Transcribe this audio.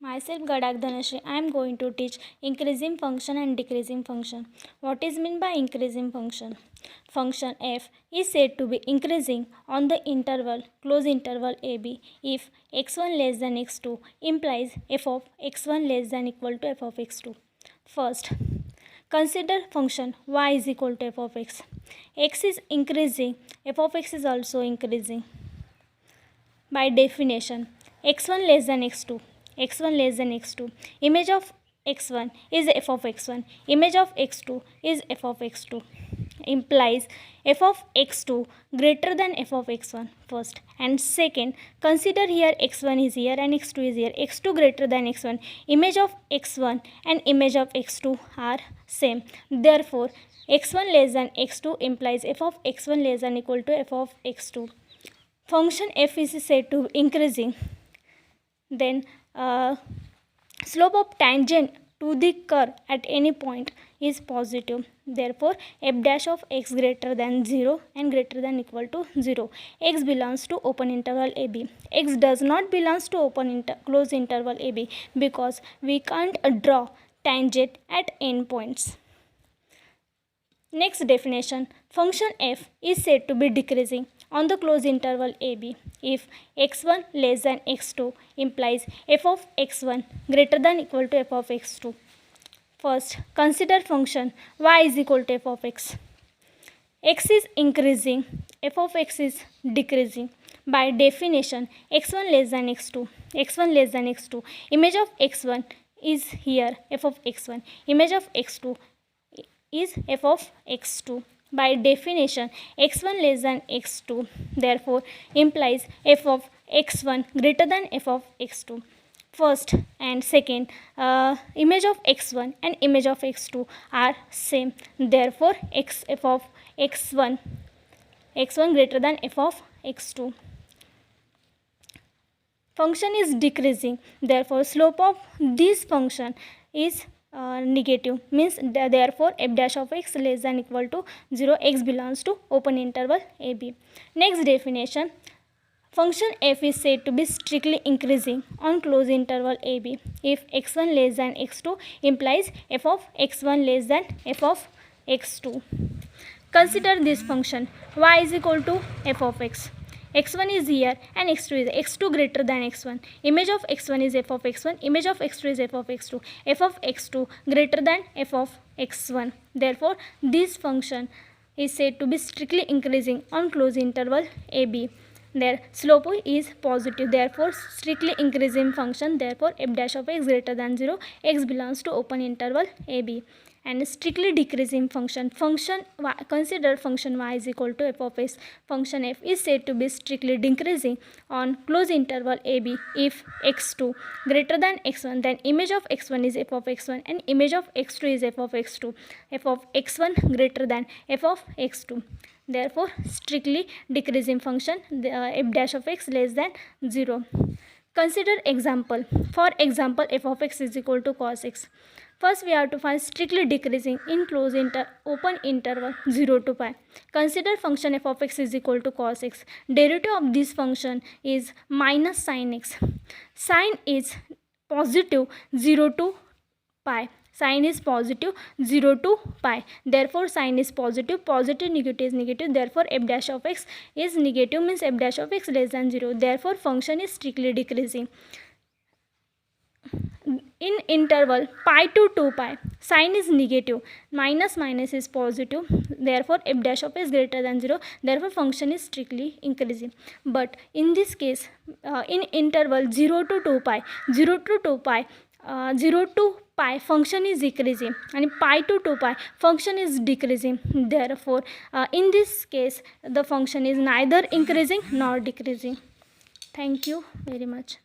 Myself Gadak Dhanashree. I am going to teach increasing function and decreasing function. What is meant by increasing function? Function f is said to be increasing on the interval close interval ab if x1 less than x2 implies f of x1 less than equal to f of x2. First, consider function y is equal to f of x. X is increasing, f of x is also increasing. By definition, x1 less than x2, x1 less than x2, image of x1 is f of x1, image of x2 is f of x2, implies f of x2 greater than f of x1 first. And second, consider here x1 is here and x2 is here, x2 greater than x1, image of x1 and image of x2 are same. Therefore, x1 less than x2 implies f of x1 less than equal to f of x2. Function f is said to be increasing, then slope of tangent to the curve at any point is positive. Therefore, f dash of x greater than 0 and greater than equal to 0. X belongs to open interval ab. X does not belongs to close interval ab because we can't draw tangent at endpoints. Next definition, function f is said to be decreasing on the closed interval ab if x1 less than x2 implies f of x1 greater than equal to f of x2. First, consider function y is equal to f of x. X is increasing, f of x is decreasing. By definition, x1 less than x2, x1 less than x2, image of x1 is here f of x1, image of x2 is f of x2. By definition, x1 less than x2 therefore implies f of x1 greater than f of x2. First and second, image of x1 and image of x2 are same. Therefore, f of x1 greater than f of x2. Function is decreasing, therefore slope of this function is negative, means therefore f dash of x less than equal to 0. X belongs to open interval ab. Next definition, function f is said to be strictly increasing on closed interval ab if x1 less than x2 implies f of x1 less than f of x2. Consider this function y is equal to f of x. x1 is here and x2 is x2 greater than x1, image of x1 is f of x1, image of x2 is f of x2, f of x2 greater than f of x1. Therefore, this function is said to be strictly increasing on closed interval ab. Their slope is positive, therefore strictly increasing function, therefore f dash of x greater than 0. X belongs to open interval ab. And strictly decreasing function, consider function y is equal to f of x. Function f is said to be strictly decreasing on closed interval ab if x2 greater than x1, then image of x1 is f of x1 and image of x2 is f of x2, f of x1 greater than f of x2. Therefore, strictly decreasing function, f dash of x less than 0. Consider example. For example, f of x is equal to cos x. First, we have to find strictly decreasing in open interval 0 to pi. Consider function f of x is equal to cos x. Derivative of this function is minus sin x. Sin is positive 0 to pi. Sin is positive 0 to pi. Therefore, sin is positive, positive negative is negative. Therefore, f dash of x is negative, means f dash of x less than 0. Therefore, function is strictly decreasing. In interval pi to 2 pi, sin is negative, minus is positive. Therefore, f dash of x greater than 0. Therefore, function is strictly increasing. But in this case, in interval 0 to 2 pi, 0 to pi function is decreasing and pi to 2 pi function is decreasing. Therefore, in this case the function is neither increasing nor decreasing. Thank you very much.